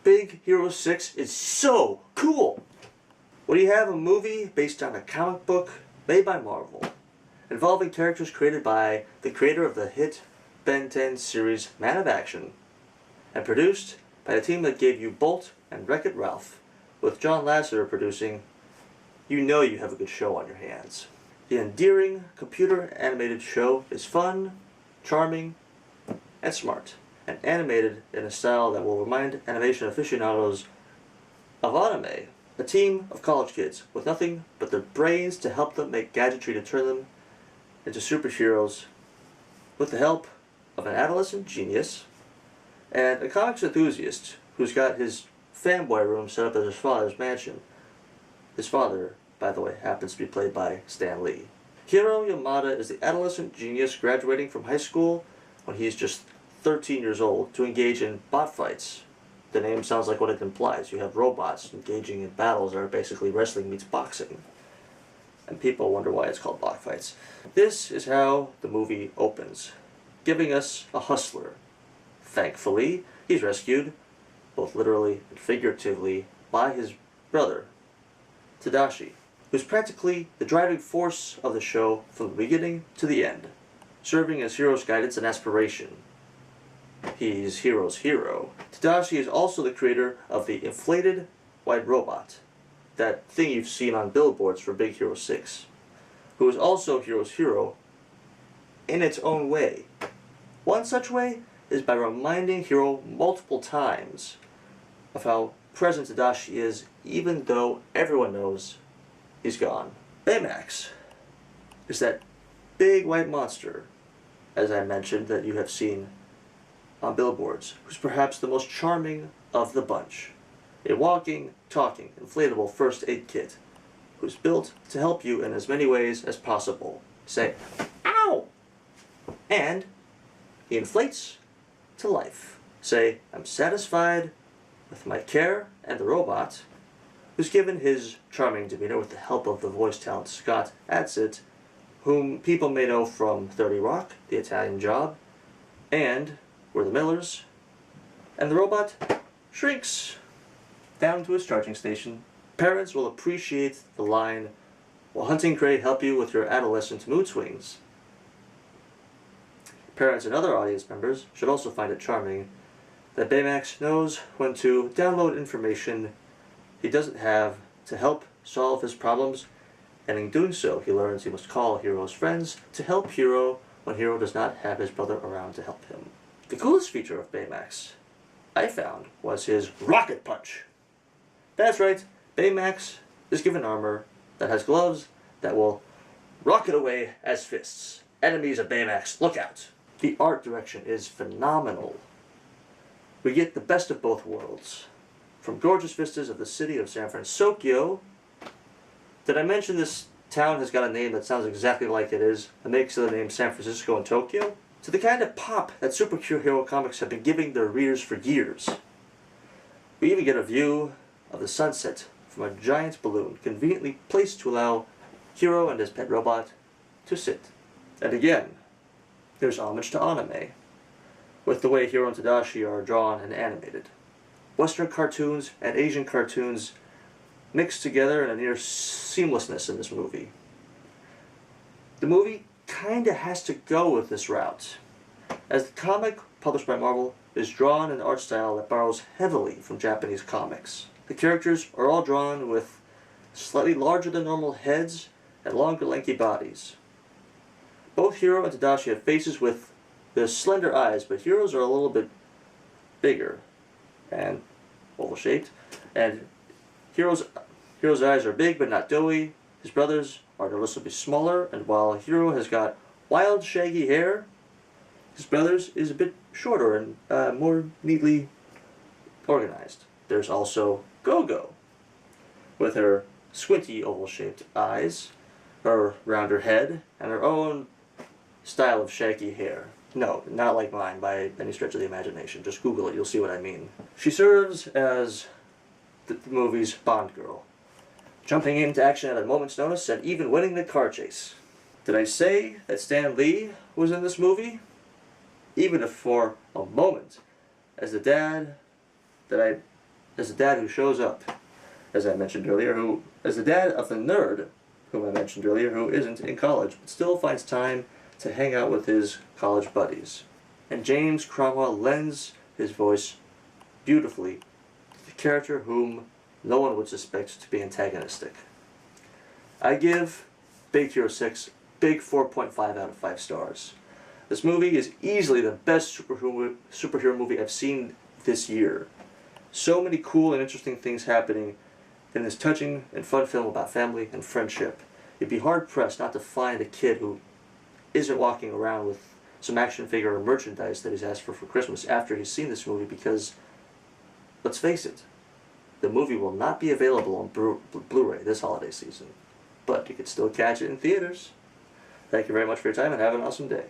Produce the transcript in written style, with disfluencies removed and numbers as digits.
Big Hero 6 is so cool! When you have a movie based on a comic book made by Marvel, involving characters created by the creator of the hit Ben 10 series Man of Action, and produced by the team that gave you Bolt and Wreck-It Ralph, with John Lasseter producing, you know you have a good show on your hands. The endearing, computer-animated show is fun, charming, and smart, and animated in a style that will remind animation aficionados of anime, a team of college kids with nothing but their brains to help them make gadgetry to turn them into superheroes with the help of an adolescent genius and a comics enthusiast who's got his fanboy room set up as his father's mansion. His father, by the way, happens to be played by Stan Lee. Hiro Yamada is the adolescent genius graduating from high school when he's just 13 years old to engage in bot fights. The name sounds like what it implies. You have robots engaging in battles that are basically wrestling meets boxing. And people wonder why it's called bot fights. This is how the movie opens, giving us a hustler. Thankfully, he's rescued, both literally and figuratively, by his brother, Tadashi, who's practically the driving force of the show from the beginning to the end, serving as Hiro's guidance and aspiration. He's Hiro's hero. Tadashi is also the creator of the inflated white robot, that thing you've seen on billboards for Big Hero 6, who is also Hiro's hero in its own way. One such way is by reminding Hiro multiple times of how present Tadashi is, even though everyone knows he's gone. Baymax is that big white monster, as I mentioned, that you have seen on billboards, who's perhaps the most charming of the bunch. A walking, talking, inflatable first aid kit, who's built to help you in as many ways as possible. Say, ow! And he inflates to life. Say, I'm satisfied with my care, and the robot, who's given his charming demeanor with the help of the voice talent Scott Adsit, whom people may know from 30 Rock, The Italian Job, and We're the Millers, and the robot shrinks down to his charging station. Parents will appreciate the line, "Will hunting crate help you with your adolescent mood swings?" Parents and other audience members should also find it charming that Baymax knows when to download information he doesn't have to help solve his problems, and in doing so he learns he must call Hiro's friends to help Hiro when Hiro does not have his brother around to help him. The coolest feature of Baymax, I found, was his rocket punch. That's right, Baymax is given armor that has gloves that will rocket away as fists. Enemies of Baymax, look out! The art direction is phenomenal. We get the best of both worlds. From gorgeous vistas of the city of San Francisco. Did I mention this town has got a name that sounds exactly like it is, a mix of the names San Francisco and Tokyo? To the kind of pop that superhero comics have been giving their readers for years. We even get a view of the sunset from a giant balloon conveniently placed to allow Hiro and his pet robot to sit. And again, there's homage to anime, with the way Hiro and Tadashi are drawn and animated. Western cartoons and Asian cartoons mixed together in a near seamlessness in this movie. The movie kinda has to go with this route, as the comic published by Marvel is drawn in an art style that borrows heavily from Japanese comics. The characters are all drawn with slightly larger than normal heads and longer lanky bodies. Both Hiro and Tadashi have faces with the slender eyes, but Hiro's are a little bit bigger and oval-shaped, and Hiro's eyes are big but not doughy. His brothers are noticeably smaller, and while Hiro has got wild shaggy hair, his brothers is a bit shorter and more neatly organized. There's also Go-Go, with her squinty oval-shaped eyes, her rounder head, and her own style of shaggy hair. No, not like mine by any stretch of the imagination. Just Google it, you'll see what I mean. She serves as the movie's Bond girl, jumping into action at a moment's notice and even winning the car chase. Did I say that Stan Lee was in this movie? Even if for a moment, as the dad that I as the dad who shows up, as I mentioned earlier, as the dad of the nerd, whom I mentioned earlier, who isn't in college, but still finds time to hang out with his college buddies. And James Cromwell lends his voice beautifully to the character whom no one would suspect to be antagonistic. I give Big Hero 6 big 4.5 out of 5 stars. This movie is easily the best superhero movie I've seen this year. So many cool and interesting things happening in this touching and fun film about family and friendship. You'd be hard-pressed not to find a kid who isn't walking around with some action figure or merchandise that he's asked for Christmas after he's seen this movie, because, let's face it, the movie will not be available on Blu-ray this holiday season. But you can still catch it in theaters. Thank you very much for your time and have an awesome day.